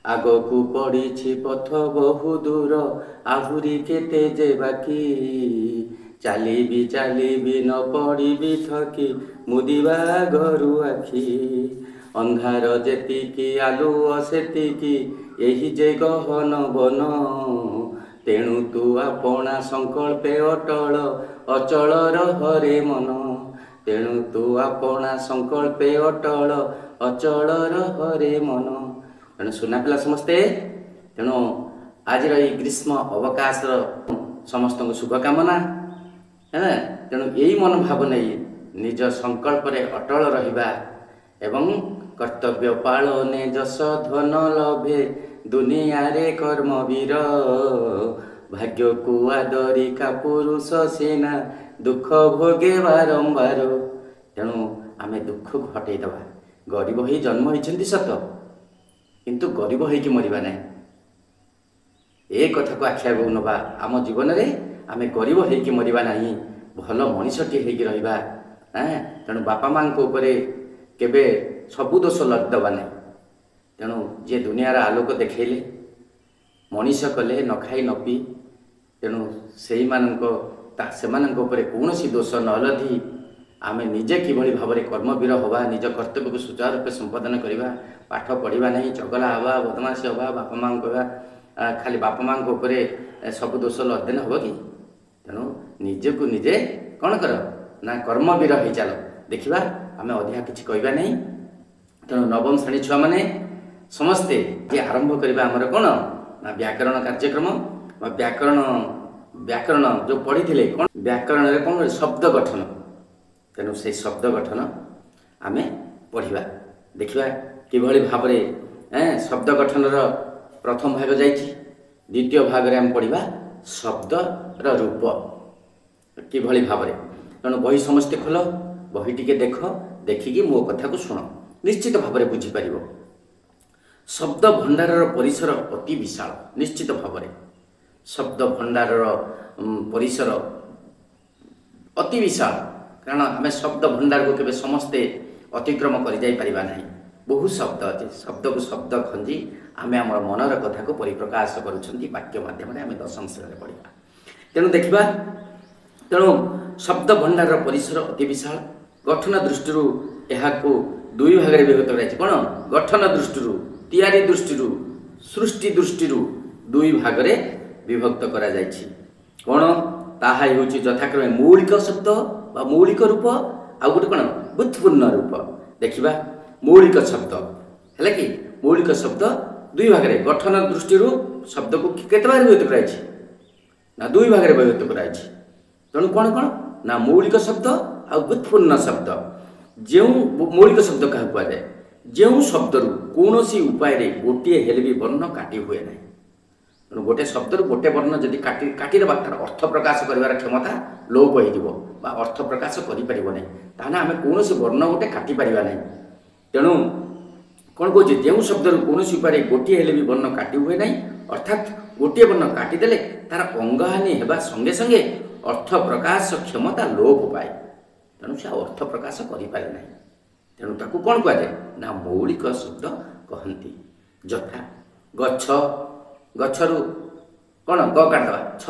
ଆଗକୁ ପଡ଼ିଛି ପଥ ବହୁ ଦୂର, ଆହୁରି କେତେ ଯେ ବାକି। ଚାଲିବି ଚାଲିବି ନ ପଡ଼ିବି ଥକି, ମୁଦିବା ଘରୁ ଆଖି। ଅନ୍ଧାର ଯେତିକି ଆଲୁଅ ସେତିକି, ଏହି ଯେ ଗହନ ବନ। ତେଣୁ ତୁ ଆପଣା ସଂକଳ୍ପେ ଅଟଳ, ଅଚଳ ରହରେ ମନ। ତେଣୁ ତୁ ଆପଣା ସଂକଳ୍ପେ ଅଟଳ, ଅଚଳ ରହରେ ମନ। ତେଣୁ ସୁନା ପିଲା ସମସ୍ତେ, ତେଣୁ ଆଜିର ଏଇ ଗ୍ରୀଷ୍ମ ଅବକାଶର ସମସ୍ତଙ୍କୁ ଶୁଭକାମନା। ତେଣୁ ଏଇ ମନୋଭାବ ନେଇ ନିଜ ସଂକଳ୍ପରେ ଅଟଳ ରହିବା ଏବଂ କର୍ତ୍ତବ୍ୟ ପାଳନେ ଯଶ ଧନ ଲଭେ, ଦୁନିଆରେ କର୍ମବୀର। ଭାଗ୍ୟକୁ ଆଦରି କାପୁରୁଷ ସିନା, ଦୁଃଖ ଭୋଗେ ବାରମ୍ବାର। ତେଣୁ ଆମେ ଦୁଃଖକୁ ହଟେଇଦେବା। ଗରିବ ହେଇ ଜନ୍ମ ହୋଇଛନ୍ତି ସତ, କିନ୍ତୁ ଗରିବ ହେଇକି ମରିବା ନାହିଁ। ଏ କଥାକୁ ଆଖି ଆଗକୁ ନେବା। ଆମ ଜୀବନରେ ଆମେ ଗରିବ ହେଇକି ମରିବା ନାହିଁ, ଭଲ ମଣିଷଟିଏ ହେଇକି ରହିବା। ତେଣୁ ବାପା ମାଆଙ୍କ ଉପରେ କେବେ ସବୁ ଦୋଷ ଲଦିଦେବା ନାହିଁ। ତେଣୁ ଯିଏ ଦୁନିଆର ଆଲୋକ ଦେଖେଇଲେ, ମଣିଷ କଲେ ନ ଖାଇ ନ ପିଇ, ତେଣୁ ସେମାନଙ୍କ ଉପରେ କୌଣସି ଦୋଷ ନ ଲଦି ଆମେ ନିଜେ କିଭଳି ଭାବରେ କର୍ମବୀର ହେବା, ନିଜ କର୍ତ୍ତବ୍ୟକୁ ସୁଚାରୁ ରୂପେ ସମ୍ପାଦନ କରିବା। ପାଠ ପଢ଼ିବା ନାହିଁ, ଚଗଲା ହେବା, ବଦମାସି ହେବା, ବାପା ମାଆଙ୍କ କହିବା ଖାଲି ବାପା ମାଆଙ୍କ ଉପରେ ସବୁ ଦୋଷ ଲଦିଦେଲେ ହେବ କି? ତେଣୁ ନିଜକୁ ନିଜେ କ'ଣ କର ନା କର୍ମବୀର ହେଇ ଚାଲ। ଦେଖିବା ଆମେ ଅଧିକା କିଛି କହିବା ନାହିଁ। ତେଣୁ ନବମ ଶ୍ରେଣୀ ଛୁଆମାନେ ସମସ୍ତେ ଯେ ଆରମ୍ଭ କରିବା ଆମର କ'ଣ ନା ବ୍ୟାକରଣ କାର୍ଯ୍ୟକ୍ରମ। ବ୍ୟାକରଣ ଯେଉଁ ପଢ଼ିଥିଲେ କ'ଣ, ବ୍ୟାକରଣରେ କ'ଣ ଶବ୍ଦ ଗଠନ। ତେଣୁ ସେଇ ଶବ୍ଦ ଗଠନ ଆମେ ପଢ଼ିବା। ଦେଖିବା କିଭଳି ଭାବରେ ଶବ୍ଦ ଗଠନର ପ୍ରଥମ ଭାଗ ଯାଇଛି। ଦ୍ୱିତୀୟ ଭାଗରେ ଆମେ ପଢ଼ିବା ଶବ୍ଦର ରୂପ କିଭଳି ଭାବରେ। ତେଣୁ ବହି ସମସ୍ତେ ଖୋଲ, ବହି ଟିକେ ଦେଖ, ଦେଖିକି ମୋ କଥାକୁ ଶୁଣ, ନିଶ୍ଚିତ ଭାବରେ ବୁଝିପାରିବ। ଶବ୍ଦ ଭଣ୍ଡାରର ପରିସର ଅତି ବିଶାଳ। ନିଶ୍ଚିତ ଭାବରେ ଶବ୍ଦ ଭଣ୍ଡାରର ପରିସର ଅତି ବିଶାଳ। କାରଣ ଆମେ ଶବ୍ଦ ଭଣ୍ଡାରକୁ କେବେ ସମସ୍ତେ ଅତିକ୍ରମ କରିଯାଇପାରିବା ନାହିଁ। ବହୁ ଶବ୍ଦ ଅଛି। ଶବ୍ଦକୁ ଶବ୍ଦ ଖଞ୍ଜି ଆମେ ଆମର ମନର କଥାକୁ ପରିପ୍ରକାଶ କରୁଛନ୍ତି ବାକ୍ୟ ମାଧ୍ୟମରେ। ଆମେ ଦଶମ ଶ୍ରେଣୀରେ ପଢ଼ିବା। ତେଣୁ ଦେଖିବା, ତେଣୁ ଶବ୍ଦ ଭଣ୍ଡାରର ପରିସର ଅତି ବିଶାଳ। ଗଠନ ଦୃଷ୍ଟିରୁ ଏହାକୁ ଦୁଇ ଭାଗରେ ବିଭକ୍ତ କରାଯାଇଛି। କ'ଣ? ଗଠନ ଦୃଷ୍ଟିରୁ, ତିଆରି ଦୃଷ୍ଟିରୁ, ସୃଷ୍ଟି ଦୃଷ୍ଟିରୁ ଦୁଇ ଭାଗରେ ବିଭକ୍ତ କରାଯାଇଛି। କ'ଣ? ତାହା ହେଉଛି ଯଥାକ୍ରମେ ମୌଳିକ ଶବ୍ଦ ବା ମୌଳିକ ରୂପ, ଆଉ ଗୋଟେ କ'ଣ ବୁତ୍ପୂର୍ଣ୍ଣ ରୂପ। ଦେଖିବା ମୌଳିକ ଶବ୍ଦ ହେଲା କି? ମୌଳିକ ଶବ୍ଦ ଦୁଇ ଭାଗରେ। ଗଠନ ଦୃଷ୍ଟିରୁ ଶବ୍ଦକୁ କେତେ ଭାଗରେ ବିଭକ୍ତ କରାଯାଇଛି? ନା ଦୁଇ ଭାଗରେ ବିଭକ୍ତ କରାଯାଇଛି। ତେଣୁ କ'ଣ କ'ଣ ନା ମୌଳିକ ଶବ୍ଦ ଆଉ ବୁତ୍ପୂର୍ଣ୍ଣ ଶବ୍ଦ। ଯେଉଁ ମୌଳିକ ଶବ୍ଦ କାହାକୁ କୁହାଯାଏ? ଯେଉଁ ଶବ୍ଦରୁ କୌଣସି ଉପାୟରେ ଗୋଟିଏ ହେଲେ ବି ବର୍ଣ୍ଣ କାଟି ହୁଏ ନାହିଁ। ତେଣୁ ଗୋଟେ ଶବ୍ଦରୁ ଗୋଟେ ବର୍ଣ୍ଣ ଯଦି କାଟିଦେବା, ତାର ଅର୍ଥ ପ୍ରକାଶ କରିବାର କ୍ଷମତା ଲୋପ ହୋଇଯିବ ବା ଅର୍ଥ ପ୍ରକାଶ କରିପାରିବ ନାହିଁ। ତାହେଲେ ଆମେ କୌଣସି ବର୍ଣ୍ଣ ଗୋଟେ କାଟିପାରିବା ନାହିଁ। ତେଣୁ କ'ଣ କହୁଛି? ଯେଉଁ ଶବ୍ଦରୁ କୌଣସି ଉପାୟରେ ଗୋଟିଏ ହେଲେ ବି ବର୍ଣ୍ଣ କାଟି ହୁଏ ନାହିଁ, ଅର୍ଥାତ୍ ଗୋଟିଏ ବର୍ଣ୍ଣ କାଟିଦେଲେ ତାର ଅଙ୍ଗହାନି ହେବା ସଙ୍ଗେ ସଙ୍ଗେ ଅର୍ଥ ପ୍ରକାଶ କ୍ଷମତା ଲୋପ ପାଏ। ତେଣୁ ସେ ଆଉ ଅର୍ଥ ପ୍ରକାଶ କରିପାରେ ନାହିଁ। ତେଣୁ ତାକୁ କ'ଣ କୁହାଯାଏ? ନା ମୌଳିକ ଶବ୍ଦ କହନ୍ତି। ଯଥା ଗଛ, ଗଛରୁ କ'ଣ ଗ କାଟିଦେବା, ଛ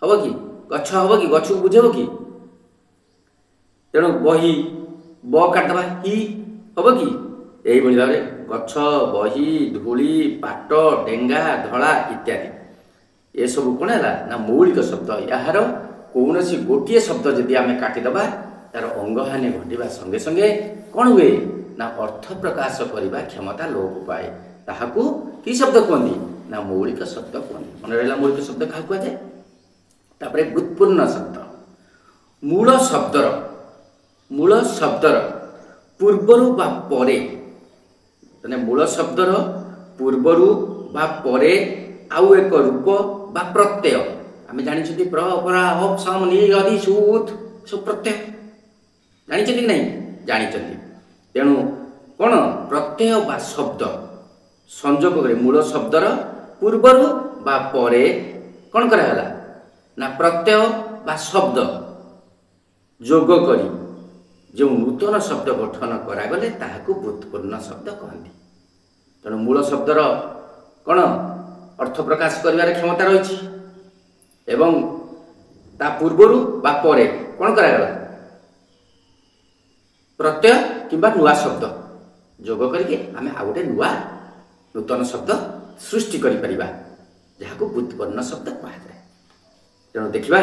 ହେବ କି? ଗଛ ହେବ କି? ଗଛକୁ ବୁଝେଇବ କି? ତେଣୁ ବହି, ବ କାଟିଦେବା, ହି ହେବ କି? ଏଇଭଳି ଭାବରେ ଗଛ, ବହି, ଧୂଳି, ପାଟ, ଡେଙ୍ଗା, ଧଳା ଇତ୍ୟାଦି ଏସବୁ କ'ଣ ହେଲା ନା ମୌଳିକ ଶବ୍ଦ। ଏହାର କୌଣସି ଗୋଟିଏ ଶବ୍ଦ ଯଦି ଆମେ କାଟିଦେବା, ତାର ଅଙ୍ଗହାନି ଘଟିବା ସଙ୍ଗେ ସଙ୍ଗେ କ'ଣ ହୁଏ ନା ଅର୍ଥ ପ୍ରକାଶ କରିବା କ୍ଷମତା ଲୋପ ପାଏ। ତାହାକୁ କି ଶବ୍ଦ କୁହନ୍ତି? ନା ମୌଳିକ ଶବ୍ଦ କୁହନ୍ତି। ମନେ ରହିଲା ମୌଳିକ ଶବ୍ଦ କାହାକୁ କୁହାଯାଏ? ତାପରେ ବୁତ୍ପୂର୍ଣ୍ଣ ଶବ୍ଦ। ମୂଳ ଶବ୍ଦର ପୂର୍ବରୁ ବା ପରେ, ମାନେ ମୂଳ ଶବ୍ଦର ପୂର୍ବରୁ ବା ପରେ ଆଉ ଏକ ରୂପ ବା ପ୍ରତ୍ୟୟ। ଆମେ ଜାଣିଛନ୍ତି ପ୍ର, ପରା, ଅପ୍, ସମ୍, ନି, ଅଦି, ସୁତ୍ ସବୁ ପ୍ରତ୍ୟୟ ଜାଣିଛନ୍ତି କି ନାହିଁ? ଜାଣିଛନ୍ତି। ତେଣୁ କ'ଣ ପ୍ରତ୍ୟୟ ବା ଶବ୍ଦ ସଂଯୋଗ କରି ମୂଳ ଶବ୍ଦର ପୂର୍ବରୁ ବା ପରେ କ'ଣ କରାଗଲା ନା ପ୍ରତ୍ୟୟ ବା ଶବ୍ଦ ଯୋଗ କରି ଯେଉଁ ନୂତନ ଶବ୍ଦ ଗଠନ କରାଗଲେ ତାହାକୁ ବୁତ୍ପୂର୍ଣ୍ଣ ଶବ୍ଦ କହନ୍ତି। ତେଣୁ ମୂଳ ଶବ୍ଦର କ'ଣ ଅର୍ଥ ପ୍ରକାଶ କରିବାର କ୍ଷମତା ରହିଛି ଏବଂ ତା ପୂର୍ବରୁ ବା ପରେ କ'ଣ କରାଗଲା ପ୍ରତ୍ୟୟ କିମ୍ବା ନୂଆ ଶବ୍ଦ ଯୋଗ କରିକି ଆମେ ଆଉ ଗୋଟେ ନୂତନ ଶବ୍ଦ ସୃଷ୍ଟି କରିପାରିବା, ଯାହାକୁ ବ୍ୟୁତ୍ପନ୍ନ ଶବ୍ଦ କୁହାଯାଏ। ତେଣୁ ଦେଖିବା,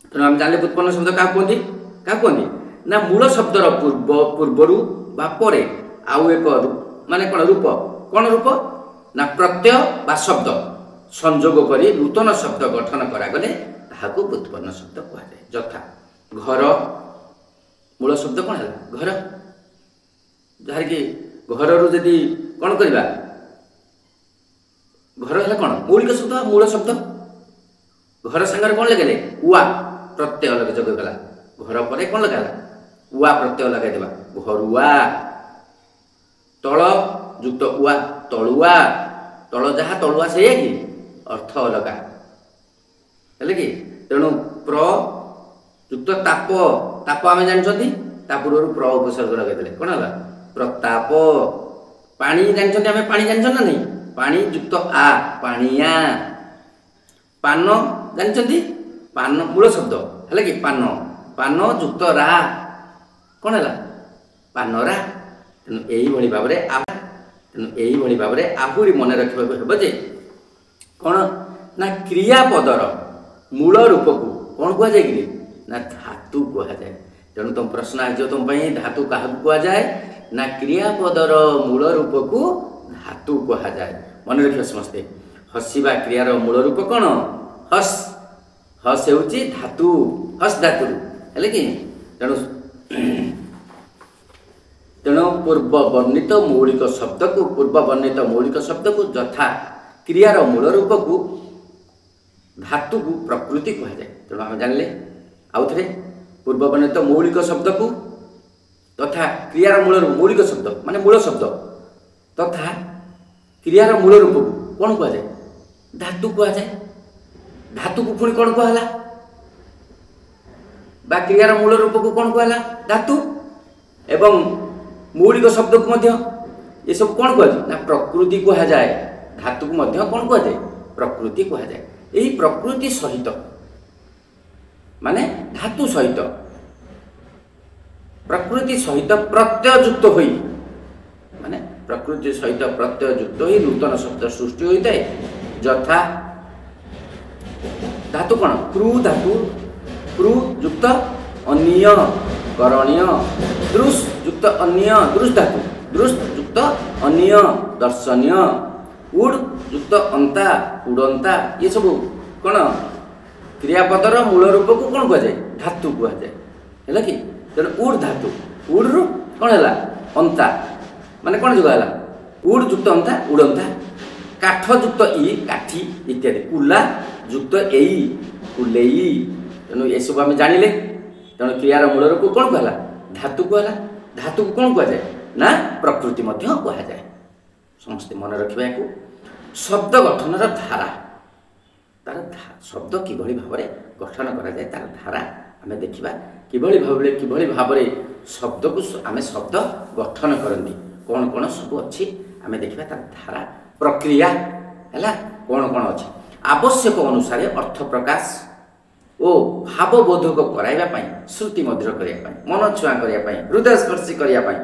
ତେଣୁ ଆମେ ଜାଣିଲେ ବ୍ୟୁତ୍ପନ୍ନ ଶବ୍ଦ କାହାକୁ କୁହନ୍ତି ନା ମୂଳ ଶବ୍ଦର ପୂର୍ବରୁ ବା ପରେ ଆଉ ଏକ ମାନେ କ'ଣ ରୂପ ନା ପ୍ରତ୍ୟୟ ବା ଶବ୍ଦ ସଂଯୋଗ କରି ନୂତନ ଶବ୍ଦ ଗଠନ କରାଗଲେ ତାହାକୁ ବ୍ୟୁତ୍ପନ୍ନ ଶବ୍ଦ କୁହାଯାଏ। ଯଥା ଘର, ମୂଳ ଶବ୍ଦ କ'ଣ ହେଲା ଘର, ଯାହାକି ଘରରୁ ଯଦି କ'ଣ କରିବା, ଘର ହେଲା କ'ଣ ମୌଳିକ ଶବ୍ଦ ମୂଳ ଶବ୍ଦ। ଘର ସାଙ୍ଗରେ କ'ଣ ଲଗାଇଲେ ଉଆ ପ୍ରତ୍ୟୟ ଯୋଗ କଲା, ଘର ପରେ କ'ଣ ଲଗାଇଲା ଉଆ ପ୍ରତ୍ୟୟ ଲଗାଇଦେବା, ଘରୁଆ। ତଳ ଯୁକ୍ତ ଉଆ ତଳୁଆ, ତଳ ଯାହା ତଳୁଆ ସେଇଆ କି ଅର୍ଥ ଅଲଗା ହେଲେ କି। ତେଣୁ ପ୍ର ଯୁକ୍ତ ତାପ, ତାପ ଆମେ ଜାଣିଛନ୍ତି ତା ପୂର୍ବରୁ ପ୍ର ଉପସର୍ଗ ଲଗାଇଦେଲେ କ'ଣ ହେଲା ପ୍ରତାପ। ପାଣି ଜାଣିଛନ୍ତି, ଆମେ ପାଣି ଜାଣିଛ ନା ନାହିଁ, ପାଣି ଯୁକ୍ତ ଆ ପାଣିଆ। ପାନ ଜାଣିଛନ୍ତି, ପାନ ମୂଳ ଶବ୍ଦ ହେଲା କି ପାନ, ପାନ ଯୁକ୍ତ ରା କ'ଣ ହେଲା ପାନରା। ତେଣୁ ଏଇଭଳି ଭାବରେ ଆହୁରି ମନେ ରଖିବାକୁ ହେବ ଯେ କ'ଣ ନା କ୍ରିୟାପଦର ମୂଳ ରୂପକୁ କ'ଣ କୁହାଯାଏ କି ନା ଧାତୁ କୁହାଯାଏ। ତେଣୁ ତୁମ ପ୍ରଶ୍ନ ଆସିବ ତୁମ ପାଇଁ ଧାତୁ କାହାକୁ କୁହାଯାଏ ନା କ୍ରିୟାପଦର ମୂଳ ରୂପକୁ ଧାତୁ କୁହାଯାଏ। ମନେ ରଖିବା ସମସ୍ତେ, ହସିବା କ୍ରିୟାର ମୂଳ ରୂପ କ'ଣ ହସ୍, ହସ୍ ହେଉଛି ଧାତୁ, ହସ୍ ଧାତୁ ହେଲେ କି। ତେଣୁ ପୂର୍ବ ବର୍ଣ୍ଣିତ ମୌଳିକ ଶବ୍ଦକୁ ଯଥା କ୍ରିୟାର ମୂଳ ରୂପକୁ ଧାତୁକୁ ପ୍ରକୃତି କୁହାଯାଏ। ତେଣୁ ଆମେ ଜାଣିଲେ ଆଉ ଥରେ, ପୂର୍ବ ବର୍ଣ୍ଣିତ ମୌଳିକ ଶବ୍ଦକୁ ତଥା କ୍ରିୟାର ମୌଳିକ ଶବ୍ଦ ମାନେ ମୂଳ ଶବ୍ଦ ତଥା କ୍ରିୟାର ମୂଳ ରୂପକୁ କ'ଣ କୁହାଯାଏ ଧାତୁ କୁହାଯାଏ। ଧାତୁକୁ ପୁଣି କ'ଣ କୁହାହେଲା ବା କ୍ରିୟାର ମୂଳ ରୂପକୁ କ'ଣ କୁହାହେଲା ଧାତୁ, ଏବଂ ମୌଳିକ ଶବ୍ଦକୁ ମଧ୍ୟ ଏସବୁ କ'ଣ କୁହାଯାଏ ନା ପ୍ରକୃତି କୁହାଯାଏ। ଧାତୁକୁ ମଧ୍ୟ କ'ଣ କୁହାଯାଏ ପ୍ରକୃତି କୁହାଯାଏ। ଏହି ପ୍ରକୃତି ସହିତ ମାନେ ଧାତୁ ସହିତ ପ୍ରକୃତି ସହିତ ପ୍ରତ୍ୟୟ ଯୁକ୍ତ ହୋଇ ମାନେ ପ୍ରକୃତି ସହିତ ପ୍ରତ୍ୟୟ ଯୁକ୍ତ ହୋଇ ନୂତନ ଶବ୍ଦ ସୃଷ୍ଟି ହୋଇଥାଏ। ଯଥା ଧାତୁ କ'ଣ କ୍ରୁ ଧାତୁ, କ୍ରୁ ଯୁକ୍ତ ଅନ୍ୟ କରଣୀୟ, ଦୃଶ୍ ଯୁକ୍ତ ଅନ୍ୟ ଦୃଶ୍ ଧାତୁ, ଦୃଶ୍ ଯୁକ୍ତ ଅନ୍ୟ ଦର୍ଶନୀୟ, ଉଡ୍ ଯୁକ୍ତ ଅନ୍ତା ଉଡ଼ନ୍ତା, ଇଏ ସବୁ କ'ଣ କ୍ରିୟାପଦର ମୂଳ ରୂପକୁ କ'ଣ କୁହାଯାଏ ଧାତୁ କୁହାଯାଏ ହେଲା କି। ତେଣୁ ଉଡ୍ ଧାତୁ, ଉଡ୍ରୁ କ'ଣ ହେଲା ଅନ୍ତା ମାନେ କ'ଣ ଯୁଗ ହେଲା ଉଡ୍ ଯୁକ୍ତ ଅନ୍ତା ଉଡ଼ନ୍ତା। କାଠ ଯୁକ୍ତ ଇ କାଠି ଇତ୍ୟାଦି, କୁଲା ଯୁକ୍ତ ଏଇ କୁଲେଇ। ତେଣୁ ଏସବୁ ଆମେ ଜାଣିଲେ। ତେଣୁ କ୍ରିୟାର ମୂଳ ରୂପ କ'ଣ କୁହାହେଲା ଧାତୁ କୁହାହେଲା। ଧାତୁକୁ କ'ଣ କୁହାଯାଏ ନା ପ୍ରକୃତି ମଧ୍ୟ କୁହାଯାଏ। ସମସ୍ତେ ମନେ ରଖିବା ୟାକୁ। ଶବ୍ଦ ଗଠନର ଧାରା, ତାର ଶବ୍ଦ କିଭଳି ଭାବରେ ଗଠନ କରାଯାଏ ତାର ଧାରା ଆମେ ଦେଖିବା। କିଭଳି ଭାବରେ ଶବ୍ଦକୁ ଆମେ ଶବ୍ଦ ଗଠନ କରନ୍ତି, କ'ଣ କ'ଣ ସବୁ ଅଛି ଆମେ ଦେଖିବା। ତାର ଧାରା ପ୍ରକ୍ରିୟା ହେଲା କ'ଣ କ'ଣ ଅଛି। ଆବଶ୍ୟକ ଅନୁସାରେ ଅର୍ଥ ପ୍ରକାଶ ଓ ଭାବବୋଧକ କରାଇବା ପାଇଁ, ଶ୍ରୁତି ମଧୁର କରିବା ପାଇଁ, ମନ ଛୁଆଁ କରିବା ପାଇଁ, ହୃଦୟସ୍ପର୍ଶୀ କରିବା ପାଇଁ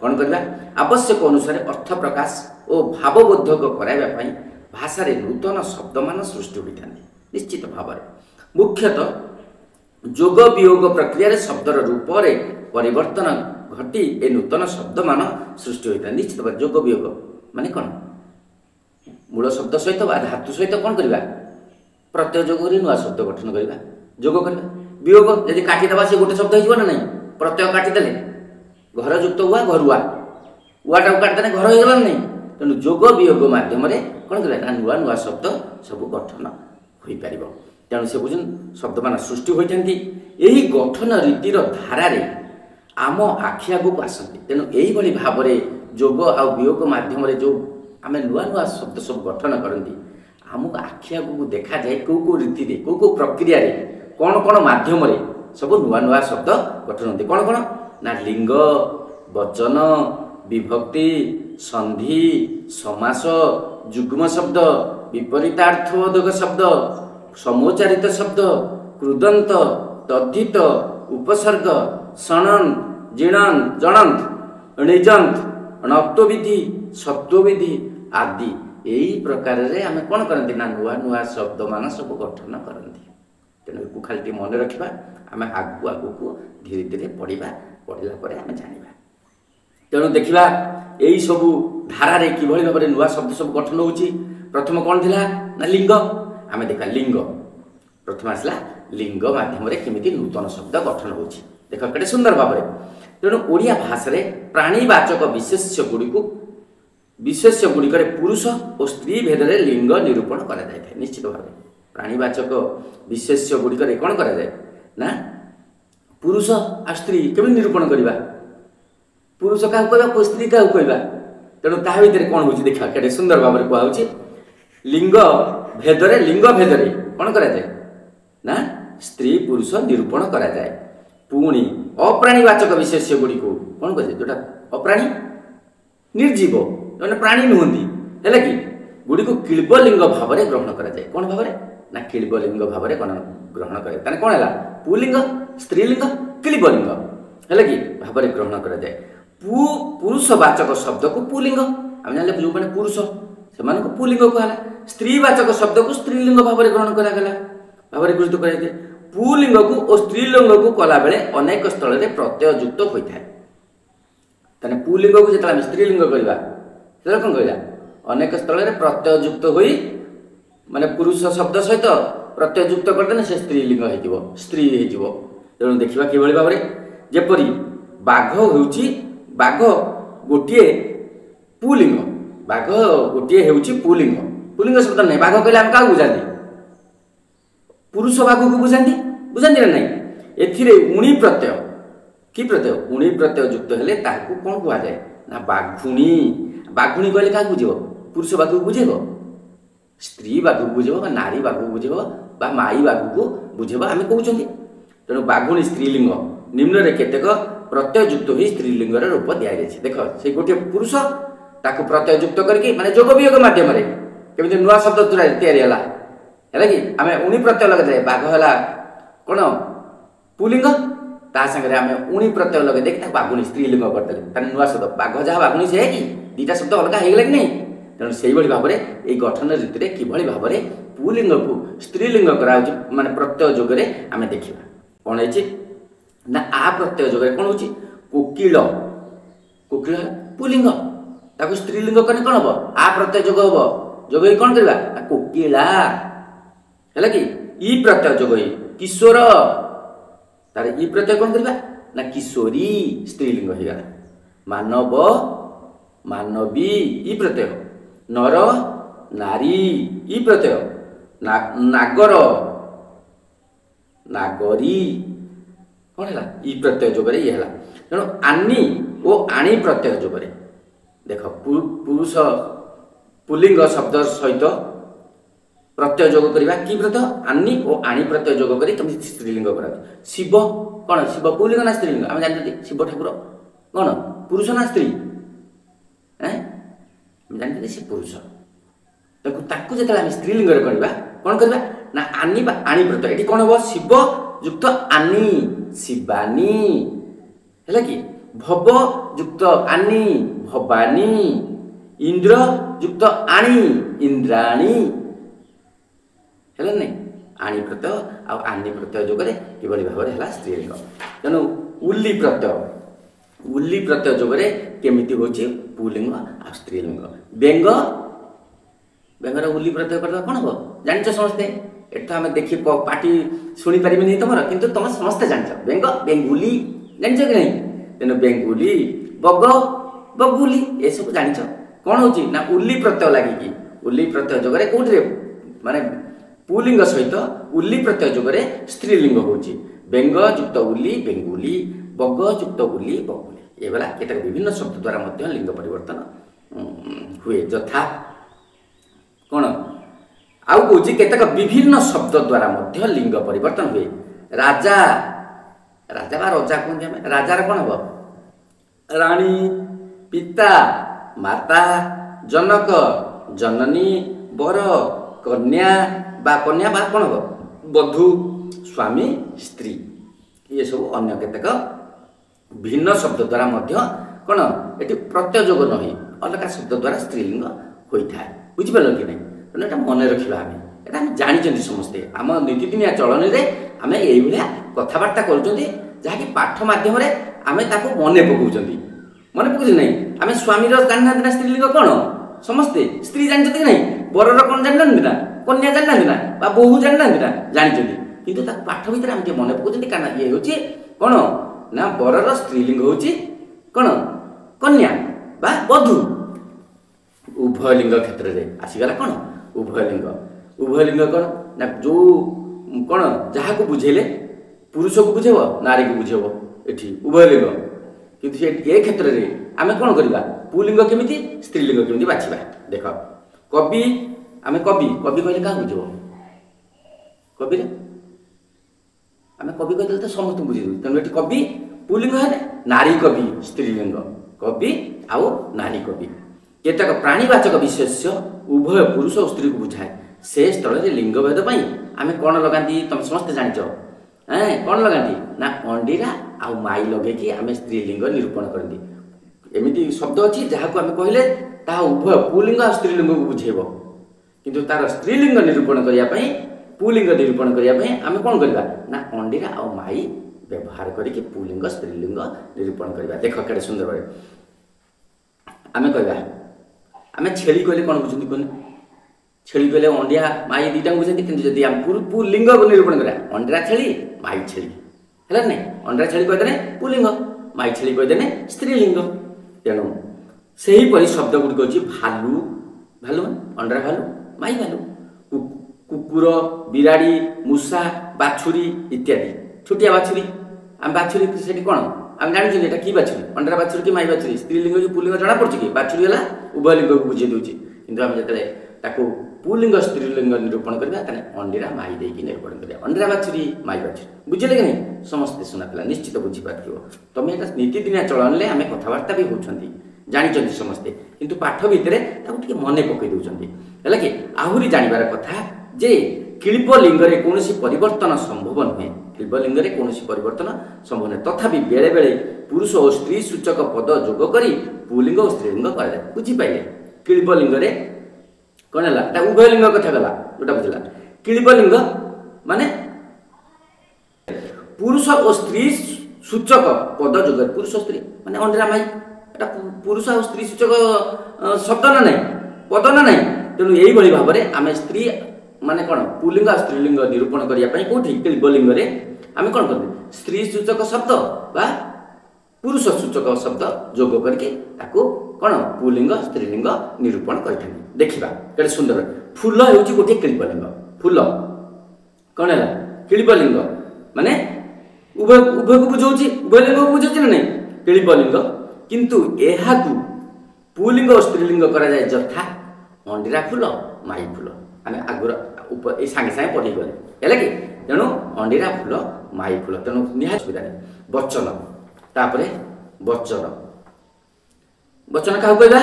କ'ଣ କରିବା ଆବଶ୍ୟକ ଅନୁସାରେ ଅର୍ଥ ପ୍ରକାଶ ଓ ଭାବବୋଧକ କରାଇବା ପାଇଁ ଭାଷାରେ ନୂତନ ଶବ୍ଦମାନ ସୃଷ୍ଟି ହୋଇଥାନ୍ତି। ନିଶ୍ଚିତ ଭାବରେ ମୁଖ୍ୟତଃ ଯୋଗ ବିୟୋଗ ପ୍ରକ୍ରିୟାରେ ଶବ୍ଦର ରୂପରେ ପରିବର୍ତ୍ତନ ଘଟି ଏ ନୂତନ ଶବ୍ଦମାନ ସୃଷ୍ଟି ହୋଇଥାଏ। ନିଶ୍ଚିତ ଭାବରେ ଯୋଗ ବିୟୋଗ ମାନେ କ'ଣ ମୂଳ ଶବ୍ଦ ସହିତ ବା ଧାତୁ ସହିତ କ'ଣ କରିବା ପ୍ରତ୍ୟୟ ଯୋଗ କରି ନୂଆ ଶବ୍ଦ ଗଠନ କରିବା, ଯୋଗ କରିବା। ବିୟୋଗ ଯଦି କାଟିଦେବା ସେ ଗୋଟେ ଶବ୍ଦ ହେଇଯିବ ନା ନାହିଁ, ପ୍ରତ୍ୟୟ କାଟିଦେଲେ ଘର ଯୁକ୍ତ ଉଆ ଘରୁଆ, ଉଆଟାକୁ କାଟିଦେଲେ ଘର ହେଇଗଲା ନା ନାହିଁ। ତେଣୁ ଯୋଗ ବିୟୋଗ ମାଧ୍ୟମରେ କ'ଣ କରିବା ନା ନୂଆ ନୂଆ ଶବ୍ଦ ସବୁ ଗଠନ ହୋଇପାରିବ। ତେଣୁ ସେ ବୁଝୁନ୍ ଶବ୍ଦମାନ ସୃଷ୍ଟି ହୋଇଥାନ୍ତି। ଏହି ଗଠନ ରୀତିର ଧାରାରେ ଆମ ଆଖି ଆଗକୁ ଆସନ୍ତି। ତେଣୁ ଏହିଭଳି ଭାବରେ ଯୋଗ ଆଉ ବିୟୋଗ ମାଧ୍ୟମରେ ଯେଉଁ ଆମେ ନୂଆ ନୂଆ ଶବ୍ଦ ସବୁ ଗଠନ କରନ୍ତି, ଆମକୁ ଆଖି ଆଗକୁ ଦେଖାଯାଏ କେଉଁ ରୀତିରେ କେଉଁ ପ୍ରକ୍ରିୟାରେ କ'ଣ ମାଧ୍ୟମରେ ସବୁ ନୂଆ ନୂଆ ଶବ୍ଦ ଗଠନ ହୁଅନ୍ତି। କ'ଣ ନା ଲିଙ୍ଗ, ବଚନ, विभक्ति संधि समास जुग्म शब्द विपरीतार्थबोधक शब्द समोच्चारित शब्द कृदंत तद्धित उपसर्ग सणंत जिणंत जणंत निजंत णत्वविधि सत्वविधि आदि यही प्रकार रे आमे कौन करती ना नुआ नुआ शब्द मान सब गठन करती। तेणु खाली मन रखा आम आगू आगू को धीरे धीरे पढ़ा पढ़ला पर आम जाना। तेणु देखा यही सबू धारे किभली भाव में नुआ शब्द सब गठन होची। प्रथम कौन थिला ना लिंग। आम देखा लिंग प्रथम आसला लिंग माध्यम केमिति नूतन शब्द गठन होची। देख केते सुंदर भाव में। तेणु ओडिया भाषा रे प्राणीवाचक विशेष्य गुड़िक पुरुष और स्त्री भेद में लिंग निरूपण करा जाए। निश्चित भाव प्राणीवाचक विशेष्य गुड़िक कौन करा जाए ना पुरुष आ स्त्री केमी निरूपण करवा। पुरुष क्या कहवा स्त्री क्या कहवा। तेणु ता भीतर कौन हो देखा के सुंदर भाव में कहुच्छी लिंग भेदरे कौन करा जाए ना स्त्री पुरुष निरूपण करा जाए। पुणी अप्राणीवाचक विशेष्य गुड़ी को कौन कहे जोटा अप्राणी निर्जीव जो प्राणी नुहति है कि गुड़ी को किल्बलिंग भाव में ग्रहण करा जाए। कौन भाव ना किल्बलिंग भाव में ग्रहण करें कौन है पुलिंग स्त्रीलिंग किल्बलिंग है कि भाव में ग्रहण करा जाए। पुरुषवाचक शब्द को पुलिंग आम जान जो मैंने पुरुष से पुलिंग कहला। स्त्रीवाचक शब्द को स्त्रीलिंग भाव में ग्रहण करागला भाव में गृहित कराए। पुलिंग को और स्त्रीलिंग को कला बेले अनेक स्थल में प्रत्यय युक्त होता है। पुलिंग को जो स्त्रीलिंग करवा कौन कहला अनेक स्थल में प्रत्यय युक्त हो माने पुरुष शब्द सहित प्रत्यय युक्त करदे से स्त्रीलिंग हो स्त्री हो। तेणु देखा कि भाव में जपरी बाघ होउची बाघ गोटे पुलिंग बाघ गोटे होउची पुलिंग पुलिंग शब्द नहीं। बाघ कहले हम क्या बुझाती पुरुष बाघ को बुझाती ना नहीं। एथिरे उणी प्रत्यय कि प्रत्यय उणी प्रत्यय युक्त हेले ताकू कौन कह जाए ना बाघुणी। बाघुणी कहले क्या बुझे पुरुष बाघ को बुझेब स्त्री बाघ को बुझेब नारी बाघ को बुझेब माई बाघ को बुझेब आम कहते। तेणु बाघुणी स्त्रीलिंग निम्न रे केतेक प्रत्यय युक्त हो स्त्रीलिंग रूप दि जाए। देख से गोटे पुरुष ताकू प्रत्यय युक्त करके माने जोग वियोग माध्यम केमी नुआ शब्द है कि आम उणी प्रत्यय लगे जाए। बाघ है कौन पुलिंग ता संगे आम उणी प्रत्यय लगे देखिए बाघुणी स्त्रीलिंग करदे नुआ शब्द बाघ जहाँ बाघुणी से कि दीटा शब्द अलग हो कि नहीं। तेणु से भाव में ये गठन रीति में किभली भाव में पुलिंग को स्त्रीलिंग करा माने प्रत्यय जोगरे आम देखा कौन है ना आ प्रत्यय जोगरे कौन हो कोकिल कोकिल पुलिंग ताको स्त्रीलिंग कने कौन हम आ प्रत्यय जोग हम जोग कौन करवा कोकिला है कि ई प्रत्यय जोग किशोर तार ई प्रत्यय कौन करवा ना किशोरी स्त्रीलिंग हो गला। मानव मानवी ई प्रत्यय नर नारी ई प्रत्यय नागर नागरी कौन है ई प्रत्यय जोगरे ये है। तेणु आनी और आणी प्रत्यय जोगरे देख पुरुष पुलिंग शब्द सहित प्रत्यय जोग करवा कि प्रत्यय आनी और आणी प्रत्यय जोग करी स्त्रीलिंग करा। शिव कौन शिव पुलिंग ना स्त्रीलिंग आम जानते शिव ठाकुर कौन पुरुष ना स्त्री जानते से पुरुष ताकू जो स्त्रीलिंग करवा कौन करवा ना आनी बा आणी प्रत्यय ये कौन हम शिव युक्त आनी शिवानी है कि भव युक्त आनी भवानी इंद्र युक्त आणी इंद्राणी है नहीं। आणी प्रत्यय आ आनी प्रत्यय जोगरे किभली भाव में स्त्रीलिंग। तेणु उल्ली प्रत्यय जोगरे केमिति होची पुलिंग आ स्त्रीलिंग। बेंग बेंगर उल्ली प्रत्यय करवा कौन हम जान समस्ते एट आम देखी पार्टी शुणी पारे नहीं तुम किंतु तुम समस्ते जान बेंग बेंगुली जान कि नहीं। तेणु बेंगुली बग बगुली ये सब जान कौन हो उल्ली प्रत्यय लगिकी उल्ली प्रत्यय जोगरे कौटे माने पुलिंग सहित उल्ली प्रत्यय जोगरे स्त्रीलिंग होची। बेंग युक्त उल्ली बेंगुली बग युक्त उल्ली बगुली ये वाला केतक विभिन्न शब्द द्वारा मध्य लिंग परिवर्तन हुए यथा कौन आउ कौच केतक विभिन्न शब्द द्वारा मध्य लिंग परिवर्तन हुए। राजा राजा बा रजा कहते राजार कौन हम राणी ପିତା, ମାତା, ଜନକ, ଜନନୀ, ବର, କନ୍ୟା ବା କ'ଣ ହେବ ବଧୂ, ସ୍ୱାମୀ, ସ୍ତ୍ରୀ। ଏସବୁ ଅନ୍ୟ କେତେକ ଭିନ୍ନ ଶବ୍ଦ ଦ୍ୱାରା ମଧ୍ୟ କ'ଣ ଏଠି ପ୍ରତ୍ୟଯୋଗ ନୁହେଁ, ଅଲଗା ଶବ୍ଦ ଦ୍ୱାରା ସ୍ତ୍ରୀଲିଙ୍ଗ ହୋଇଥାଏ। ବୁଝିପାରିଲ କି ନାହିଁ? ତେଣୁ ଏଇଟା ମନେ ରଖିବା। ଏଇଟା ଆମେ ଜାଣିଛନ୍ତି ସମସ୍ତେ। ଆମ ନୀତିଦିନିଆ ଚଳନୀରେ ଆମେ ଏଇଭଳିଆ କଥାବାର୍ତ୍ତା କରୁଛନ୍ତି, ଯାହାକି ପାଠ ମାଧ୍ୟମରେ ଆମେ ତାକୁ ମନେ ପକାଉଛନ୍ତି। ମନେ ପକାଉଛନ୍ତି ନାହିଁ? ଆମେ ସ୍ୱାମୀର ଜାଣିନାହାନ୍ତି ନା ସ୍ତ୍ରୀଲିଙ୍ଗ କ'ଣ? ସମସ୍ତେ। ସ୍ତ୍ରୀ ଜାଣିଛନ୍ତି କି ନାହିଁ? ବରର କ'ଣ ଜାଣିନାହାନ୍ତି ନା? କନ୍ୟା ଜାଣିନାହାନ୍ତି ନା? ବା ବୋହୂ ଜାଣିନାହାନ୍ତି ନା? ଜାଣିଛନ୍ତି। କିନ୍ତୁ ତାକୁ ପାଠ ଭିତରେ ଆମେ ଟିକେ ମନେ ପକାଉଛନ୍ତି, କାରଣ ଇଏ ହେଉଛି କ'ଣ ନା ବରର ସ୍ତ୍ରୀଲିଙ୍ଗ ହେଉଛି କ'ଣ କନ୍ୟା ବା ବଧୂ। ଉଭୟ ଲିଙ୍ଗ କ୍ଷେତ୍ରରେ ଆସିଗଲା କ'ଣ ଉଭୟ ଲିଙ୍ଗ। ଉଭୟ ଲିଙ୍ଗ କ'ଣ ନା ଯେଉଁ କ'ଣ ଯାହାକୁ ବୁଝେଇଲେ ପୁରୁଷକୁ ବୁଝେଇବ, ନାରୀକୁ ବୁଝେଇବ। ଏଠି ଉଭୟ ଲିଙ୍ଗ। କିନ୍ତୁ ଏ କ୍ଷେତ୍ରରେ ଆମେ କ'ଣ କରିବା? ପୁଲିଙ୍ଗ କେମିତି, ସ୍ତ୍ରୀଲିଙ୍ଗ କେମିତି ବାଛିବା। ଦେଖ, କବି, ଆମେ କବି କହିଲେ କାହାକୁ ବୁଝିବ? କବିରେ ଆମେ କବି କହିଦେଲେ ତ ସମସ୍ତଙ୍କୁ ବୁଝେଇଦେବୁ। ତେଣୁ ଏଠି କବି ପୁଲିଙ୍ଗ ହେଲେ, ନାରୀ କବି ସ୍ତ୍ରୀଲିଙ୍ଗ, କବି ଆଉ ନାରୀ କବି। କେତେକ ପ୍ରାଣୀବାଚକ ବିଶେଷ୍ୟ ଉଭୟ ପୁରୁଷ ଓ ସ୍ତ୍ରୀକୁ ବୁଝାଏ। ସେ ସ୍ଥଳରେ ଲିଙ୍ଗଭେଦ ପାଇଁ ଆମେ କ'ଣ ଲଗାନ୍ତି? ତମେ ସମସ୍ତେ ଜାଣିଛ। କ'ଣ ଲଗାନ୍ତି ନା ଅଣ୍ଡିରା ଆଉ ମାଇ ଲଗେଇକି ଆମେ ସ୍ତ୍ରୀଲିଙ୍ଗ ନିରୂପଣ କରନ୍ତି। ଏମିତି ଶବ୍ଦ ଅଛି ଯାହାକୁ ଆମେ କହିଲେ ତାହା ଉଭୟ ପୁଲିଙ୍ଗ ଆଉ ସ୍ତ୍ରୀଲିଙ୍ଗକୁ ବୁଝେଇବ। କିନ୍ତୁ ତାର ସ୍ତ୍ରୀଲିଙ୍ଗ ନିରୂପଣ କରିବା ପାଇଁ, ପୁଲିଙ୍ଗ ନିରୂପଣ କରିବା ପାଇଁ ଆମେ କ'ଣ କରିବା ନା ଅଣ୍ଡିରା ଆଉ ମାଇ ବ୍ୟବହାର କରିକି ପୁଲିଙ୍ଗ ସ୍ତ୍ରୀଲିଙ୍ଗ ନିରୂପଣ କରିବା। ଦେଖ କେଡ଼େ ସୁନ୍ଦର ଭାବେ ଆମେ କହିବା। ଆମେ ଛେଳି କହିଲେ କ'ଣ ବୁଝନ୍ତି କୁହନି? ଛେଳି କହିଲେ ଅଣ୍ଡିଆ ମାଇ ଦୁଇଟାକୁ ବୁଝନ୍ତି। କିନ୍ତୁ ଯଦି ଆମେ ପୁଲିଙ୍ଗକୁ ନିରୂପଣ କରିବା, ଅଣ୍ଡିରା ଛେଳି, ମାଇ ଛେଳି ହେଲା ନାହିଁ? ଅଣ୍ଡିରା ଛେଳି କହିଦେଲେ ପୁଲିଙ୍ଗ, ମାଇ ଛେଳି କହିଦେଲେ ସ୍ତ୍ରୀଲିଙ୍ଗ। ତେଣୁ ସେହିପରି ଶବ୍ଦ ଗୁଡ଼ିକ ହେଉଛି ଭାଲୁ, ଭାଲୁ ମାନେ ଅଣ୍ଡିରା ଭାଲୁ, ମାଇ ଭାଲୁ, କୁକୁର, ବିରାଡ଼ି, ମୂଷା, ବାଛୁରୀ ଇତ୍ୟାଦି। ଛୋଟିଆ ବାଛୁରୀ, ଆମେ ବାଛୁରୀ ସେଠି କ'ଣ ଆମେ ଜାଣିଛନ୍ତି ଏଇଟା କି ବାଛୁରୀ? ଅଣ୍ଡିରା ବାଛୁରୀ କି ମାଇ ବାଛୁରୀ? ସ୍ତ୍ରୀଲିଙ୍ଗ କି ପୁଲିଙ୍ଗ ଜଣାପଡ଼ୁଛି କି? ବାଛୁରୀ ହେଲା ଉଭୟ ଲିଙ୍ଗକୁ ବୁଝେଇ ଦେଉଛି। କିନ୍ତୁ ଆମେ ଯେତେବେଳେ ତାକୁ ପୁଲିଙ୍ଗ ସ୍ତ୍ରୀଲିଙ୍ଗ ନିରୂପଣ କରିବା, ତାହେଲେ ଅଣ୍ଡିରା ମାଇ ଦେଇକି ନିରୂପଣ କରିବା। ଅଣ୍ଡିରା ବାଛୁରୀ, ମାଇ ବାଛୁରୀ। ବୁଝିଲେ କି ନାହିଁ? ସମସ୍ତେ ଶୁଣାଥିଲା, ନିଶ୍ଚିତ ବୁଝିପାରିଥିବ। ତମେ ଏଇଟା ନୀତିଦିନିଆ ଚଳନରେ ଆମେ କଥାବାର୍ତ୍ତା ବି ହେଉଛନ୍ତି, ଜାଣିଛନ୍ତି ସମସ୍ତେ। କିନ୍ତୁ ପାଠ ଭିତରେ ତାକୁ ଟିକେ ମନେ ପକାଇ ଦେଉଛନ୍ତି, ହେଲା କି? ଆହୁରି ଜାଣିବାର କଥା ଯେ କିଳ୍ପ ଲିଙ୍ଗରେ କୌଣସି ପରିବର୍ତ୍ତନ ସମ୍ଭବ ନୁହେଁ। କିଳ୍ପ ଲିଙ୍ଗରେ କୌଣସି ପରିବର୍ତ୍ତନ ସମ୍ଭବ ନୁହେଁ। ତଥାପି ବେଳେବେଳେ ପୁରୁଷ ଓ ସ୍ତ୍ରୀ ସୂଚକ ପଦ ଯୋଗ କରି ପୁଲିଙ୍ଗ ଓ ସ୍ତ୍ରୀଲିଙ୍ଗ କରାଯାଏ। ବୁଝିପାରିଲେ? କିଳ୍ପ ଲିଙ୍ଗରେ କ'ଣ ହେଲା? ତା ଉଭୟ ଲିଙ୍ଗ କଥା ଗଲା, ଯୋଉଟା ବୁଝିଲା। କିଳ୍ପ ଲିଙ୍ଗ ମାନେ ପୁରୁଷ ଓ ସ୍ତ୍ରୀ ସୂଚକ ପଦ ଯୋଗରେ, ପୁରୁଷ ସ୍ତ୍ରୀ ମାନେ ଅଣ୍ଡିରା ମାଇ, ଏଟା ପୁରୁଷ ଆଉ ସ୍ତ୍ରୀ ସୂଚକ ଶବ୍ଦ ନା ନାହିଁ, ପଦ ନା ନାହିଁ। ତେଣୁ ଏଇଭଳି ଭାବରେ ଆମେ ସ୍ତ୍ରୀ ମାନେ କ'ଣ ପୁଲିଙ୍ଗ ଆଉ ସ୍ତ୍ରୀଲିଙ୍ଗ ନିରୂପଣ କରିବା ପାଇଁ କୋଉଠି କିଳ୍ପ ଲିଙ୍ଗରେ ଆମେ କ'ଣ କରନ୍ତି? ସ୍ତ୍ରୀ ସୂଚକ ଶବ୍ଦ ବା ପୁରୁଷ ସୂଚକ ଶବ୍ଦ ଯୋଗ କରିକି ତାକୁ କ'ଣ ପୁଲିଙ୍ଗ ସ୍ତ୍ରୀଲିଙ୍ଗ ନିରୂପଣ କରିଥାନ୍ତି। ଦେଖିବା କେତେ ସୁନ୍ଦର। ଫୁଲ ହେଉଛି ଗୋଟିଏ କିଳ୍ପଲିଙ୍ଗ। ଫୁଲ କ'ଣ ହେଲା? କିଳ୍ପଲିଙ୍ଗ ମାନେ ଉଭୟକୁ ବୁଝାଉଛି, ଉଭୟ ଲିଙ୍ଗକୁ ବୁଝାଉଛି ନା ନାହିଁ? କିଳ୍ପଲିଙ୍ଗ। କିନ୍ତୁ ଏହାକୁ ପୁଲିଙ୍ଗ ଓ ସ୍ତ୍ରୀଲିଙ୍ଗ କରାଯାଏ ଯଥା ଅଣ୍ଡିରା ଫୁଲ, ମାଇ ଫୁଲ। ଆମେ ଆଗରୁ ଏଇ ସାଙ୍ଗେ ସାଙ୍ଗେ ପଢ଼ିଗଲେ, ହେଲା କି? ତେଣୁ ଅଣ୍ଡିରା ଫୁଲ, ମାଇ ଫୁଲ। ତେଣୁ ନିହାତି ସୁବିଧା ନାହିଁ। ବଚନ, ତାପରେ ବଚନ। ବଚନ କାହାକୁ କହିବା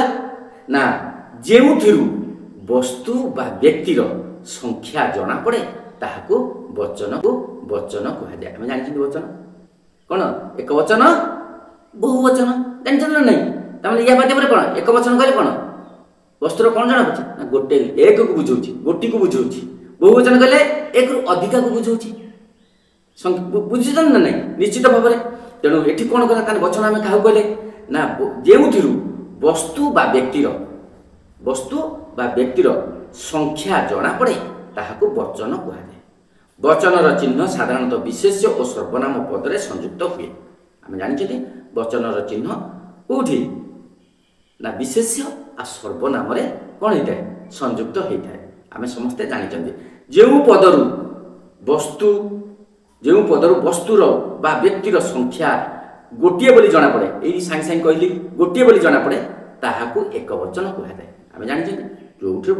ନା ଯେଉଁଥିରୁ ବସ୍ତୁ ବା ବ୍ୟକ୍ତିର ସଂଖ୍ୟା ଜଣାପଡ଼େ ତାହାକୁ ବଚନ କୁହାଯାଏ। ଆମେ ଜାଣିଛନ୍ତି ବଚନ କ'ଣ? ଏକ ବଚନ, ବହୁ ବଚନ। ଜାଣିଛନ୍ତି ନା ନାହିଁ? ତାମାନେ ୟା ମାଧ୍ୟମରେ କ'ଣ ଏକ ବଚନ କହିଲେ କ'ଣ ବସ୍ତୁର କ'ଣ ଜଣାପଡ଼ୁଛି ନା ଗୋଟେ ଏକକୁ ବୁଝାଉଛି, ଗୋଟିକୁ ବୁଝାଉଛି। ବହୁ ବଚନ କହିଲେ ଏକରୁ ଅଧିକାକୁ ବୁଝାଉଛି। ବୁଝୁଛନ୍ତି ନା ନାହିଁ? ନିଶ୍ଚିତ ଭାବରେ। ତେଣୁ ଏଠି କ'ଣ କଲା? ତାହେଲେ ବଚନ ଆମେ କାହାକୁ କହିଲେ ନା ଯେଉଁଥିରୁ ବସ୍ତୁ ବା ବ୍ୟକ୍ତିର ସଂଖ୍ୟା ଜଣାପଡ଼େ ତାହାକୁ ବଚନ କୁହାଯାଏ। ବଚନର ଚିହ୍ନ ସାଧାରଣତଃ ବିଶେଷ୍ୟ ଓ ସର୍ବନାମ ପଦରେ ସଂଯୁକ୍ତ ହୁଏ। ଆମେ ଜାଣିଛନ୍ତି ବଚନର ଚିହ୍ନ କୋଉଠି ନା ବିଶେଷ୍ୟ ଆଉ ସର୍ବନାମରେ କ'ଣ ହେଇଥାଏ? ସଂଯୁକ୍ତ ହେଇଥାଏ। ଆମେ ସମସ୍ତେ ଜାଣିଛନ୍ତି ଯେଉଁ ପଦରୁ ବସ୍ତୁର ବା ବ୍ୟକ୍ତିର ସଂଖ୍ୟା ଗୋଟିଏ ବୋଲି ଜଣାପଡ଼େ, ଏଇ ସାଙ୍ଗେ ସାଙ୍ଗେ କହିଲି ଗୋଟିଏ ବୋଲି ଜଣାପଡ଼େ, ତାହାକୁ ଏକ ବଚନ କୁହାଯାଏ। ଆମେ ଜାଣିଛନ୍ତି ଯେଉଁଠି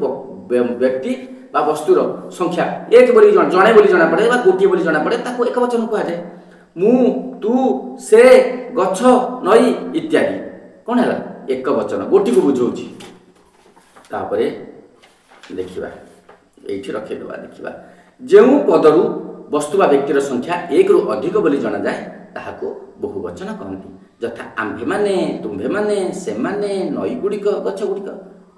ବ୍ୟକ୍ତି ବା ବସ୍ତୁର ସଂଖ୍ୟା ଏକ ବୋଲି ଜଣେ ବୋଲି ଜଣାପଡ଼େ ବା ଗୋଟିଏ ବୋଲି ଜଣାପଡ଼େ, ତାକୁ ଏକ ବଚନ କୁହାଯାଏ। ମୁଁ, ତୁ, ସେ, ଗଛ, ନଈ ଇତ୍ୟାଦି କ'ଣ ହେଲା? एक वचन गोटी को बुझाऊँ तापर देखा ये रखीदे देखा जो पदर वस्तु बा व्यक्तिर संख्या एक रु अधिक बोली जना जाए ताहाको बहुवचन कहती यथा आंभे माने तुम्भे माने से माने नई गुड़िक गछ गुड़िक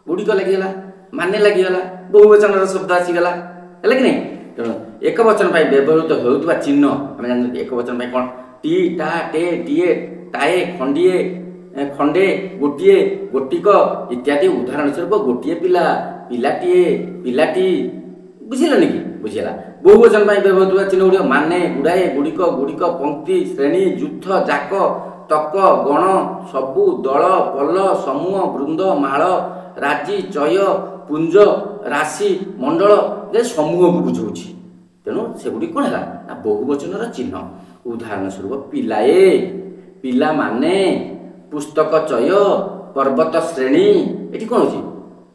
गुड़िक लगिगला माने लगिगला बहुवचन शब्द आसीगला है कि नहीं। तेणु एक वचन व्यवहृत होता चिन्ह आम जानते एक वचन कौन टी टा टे टीए टाए खंडीए खंडे गोटे गोटिक इत्यादि उदाहरण स्वरूप गोटे पिला पिलाटीए पिलाटी बुझिलनि कि बुझिला। बहुवचन व्यवहृत चिन्ह गुड़िक माने गुड़ाए गुड़िक गुड़िक पंक्ति श्रेणी जुथ जाक तक गण सबु दल पल समूह वृंद माल राजी चय पुंज राशि मंडल समूह को बुझाऊँगी। तेणु सेगुड़ी कौन है ना बहुवचन चिन्ह उदाहरण स्वरूप पिलाए पिला माने पुस्तक चय पर्वत श्रेणी ये कौन हो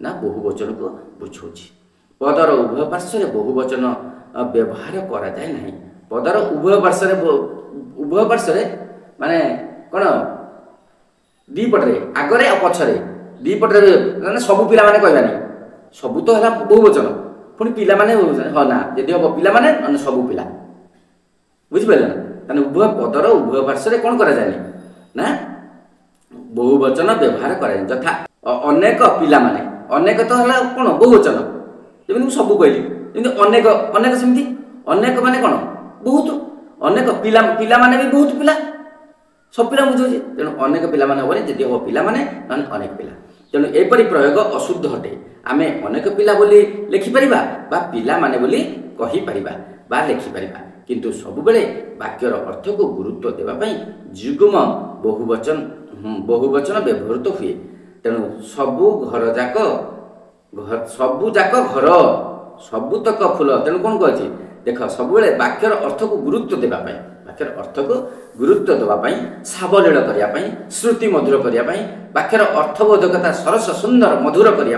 ना बहुवचन को बुझाऊँगी। पदर उभय पार्श्व बहुवचन व्यवहार करा जाए नहीं। पदर उभय पार्श्व माने कौन दीपटे आगरे और पछरे दीपटे मैंने सबू पिला माने कहबानी सबू तो है बहुवचन पुणी पिला माने हाँ ना यदि हम पिला माने सबू पिला बुझिपारे ना उभय पदर उभय पार्श्व कौन करा जाए ना बहुवचन व्यवहार कराए यथा अनेक पिला माने अनेक तो है कौन बहुवचन जमी सबू कहली जमी अनेक अनेक सेमती अनेक माने कौन बहुत अनेक पिला पिला माने भी बहुत पिला सब पिला बुझे तेणु अनेक पिला माने होबे जदि हम पिला माने नन अनेक पिला। तेणु एपरि प्रयोग अशुद्ध हटे आमे अनेक पिला बोली लिखि परिबा बा पिला माने बोली कहि परिबा बा लिखि परिबा किंतु सब बेले वाक्यर अर्थ को गुरुत्व देबा पई जुग्म बहुवचन व्यवहृत हुए। तेणु सबु घर जाक सबु जाक घर सबुतक फूल तेणु कौन कहे देख सब वाक्यर अर्थ को गुरुत्व देवाई वाक्यर अर्थ को गुरुत्व देवाई सावलील करने श्रुति मधुर करने वाक्यर अर्थबोधकता सरस सुंदर मधुर करने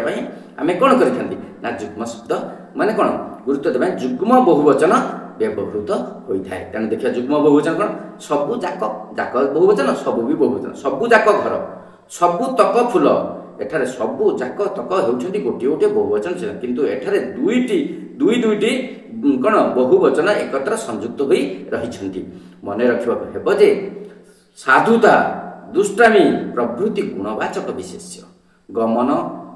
आम कौन करना जुग्म शब्द माने कौन गुरुत्व देवाई जुग्म बहुवचन व्यवहृत होता है। तेणु देखिए जुग्म बहुवचन कौन सबु जाक जाक बहुवचन सबू भी बहुवचन सबु जाक घर सबुतक फूल एठारे सबु जाक तक होती गोटे गोटे बहुवचन किंतु एठारे दुईटी कौन बहुवचन एकत्र संयुक्त होई रही मन रखा हेब जे साधुता दुष्टामी प्रभृति गुणवाचक विशेष्य गमन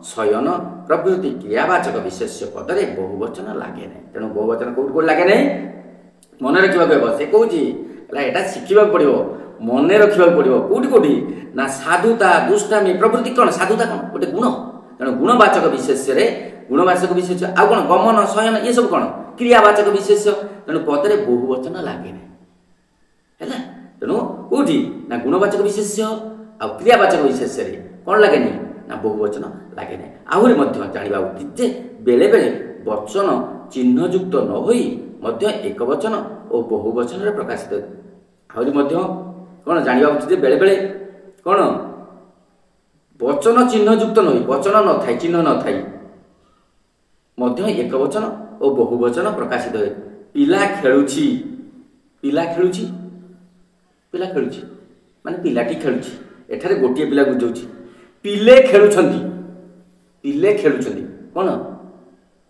शयन प्रभृति क्रियावाचक विशेष्य पदरे बहुवचन लगे ना। तेणु बहुवचन कौट कौट लगे ना मन रखा हेब से कौन एटा शिखा पड़ो मन रखा पड़ो कौटी कौटी ना साधुता दुष्टामी प्रभृति कौन साधुता कौन गोटे गुण तेणु गुणवाचक विशेष्य गुणवाचक विशेष्य आउ कौन गमन शयन ये सब कौन क्रियावाचक विशेष्य तेणु पदरे बहुवचन लगे ना तेणु कौटी ना गुणवाचक विशेष्य आ क्रियावाचक विशेष्य कौन लगे ना बहुवचन लगे ना। आहरी जाना उचित जे बेले बेले वचन चिन्हयुक्त न होई मध्य एक वचन और बहुवचन प्रकाशित आहरी कौन जाना उचित जे बेले बेले कौन वचन चिन्हयुक्त न वचन न थाई चिन्ह न थाई मध्य एक वचन और बहुवचन प्रकाशित हुए। पिला खेलुछि पिला खेलुछि पिला खेलुछि माने पिलाटी खेलुछि एठारे गोटे पिला बुझाउछि पिले खेलुछंती पिले खेलुछंती कौन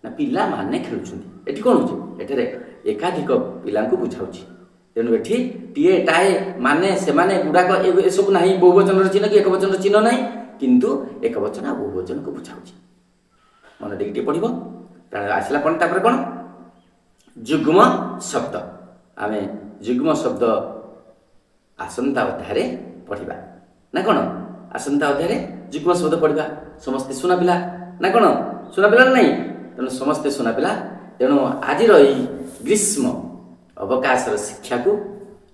ना पिला माने खेलुछंती एठी कौन होछि एठारे एकाधिक पिला को बुझाउछि। तेणु एठी टीए टाए माने से माने गुड़ाक ए सब नाही बहुवचन चिन्ह कि एक वचन चिन्ह नाही किंतु एक वचन आ बहुवचन को बुझाउछि। मन देख पढ़िबो आसला कौन तापर कौन जुग्म शब्द आमे जुग्म शब्द आसंता अध्याय पढ़िबा ना कौन आसंता अध्याय जुग्म शब्द पढ़िबा समस्ते सुना पिला ना कौन सुना पिला नहीं तेणु समस्ते सुना पिला। तेणु आज ग्रीष्म अवकाश शिक्षा को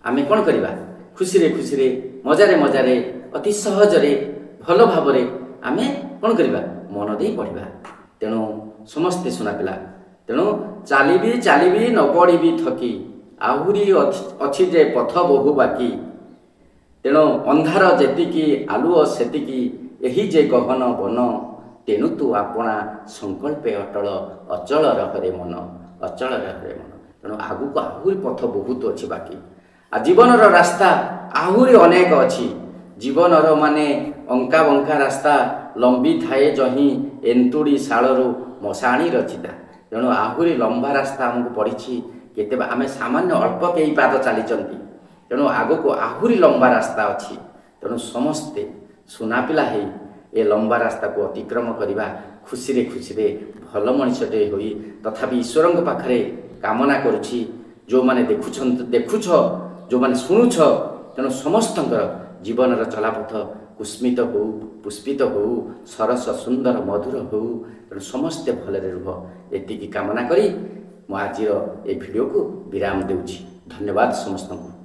आमे कौन करवा खुशी खुशी मजारे मजारे अति सहजरे भल भाव आमे कौन करवा मन दे पढ़िबा। तेणु समस्ते सुना पिला तेणु चालिबी न पढ़ी थकी आहुरी अच्छी जे पथ बहु बाकी तेणु अंधार जेतिकी आलुओ सेतिकी एही जे गहन बन तेणु तू आपणा संकल्पे अटल अचल रहे मन अचल रहे मन। तेणु आगु को आहुरी पथ बहुत अच्छी बाकी आ जीवन रास्ता आहुरी अनेक अच्छी जीवन माने ଅଙ୍କା ବଙ୍କା ରାସ୍ତା ଲମ୍ବି ଥାଏ ଯହିଁ ଏନ୍ତୁଡ଼ି ଶାଳରୁ ମଶାଣି ରଚିତା। ତେଣୁ ଆହୁରି ଲମ୍ବା ରାସ୍ତା ଆମକୁ ପଡ଼ିଛି। କେତେ ଆମେ ସାମାନ୍ୟ ଅଳ୍ପ କେଇ ପାଦ ଚାଲିଛନ୍ତି, ତେଣୁ ଆଗକୁ ଆହୁରି ଲମ୍ବା ରାସ୍ତା ଅଛି। ତେଣୁ ସମସ୍ତେ ସୁନାପିଲା ହେଇ ଏ ଲମ୍ବା ରାସ୍ତାକୁ ଅତିକ୍ରମ କରିବା, ଖୁସିରେ ଖୁସିରେ ଭଲ ମଣିଷଟେ ହୋଇ ତଥାପି ଈଶ୍ୱରଙ୍କ ପାଖରେ କାମନା କରୁଛି। ଯେଉଁମାନେ ଦେଖୁଛ, ଯେଉଁମାନେ ଶୁଣୁଛ, ତେଣୁ ସମସ୍ତଙ୍କର ଜୀବନର ଚଲାପଥ କୁସ୍ମିତ ହେଉ, ପୁଷ୍ପିତ ହେଉ, ସରସ ସୁନ୍ଦର ମଧୁର ହେଉ। ତେଣୁ ସମସ୍ତେ ଭଲରେ ରୁହ, ଏତିକି କାମନା କରି ମୁଁ ଆଜିର ଏ ଭିଡ଼ିଓକୁ ବିରାମ ଦେଉଛି। ଧନ୍ୟବାଦ ସମସ୍ତଙ୍କୁ।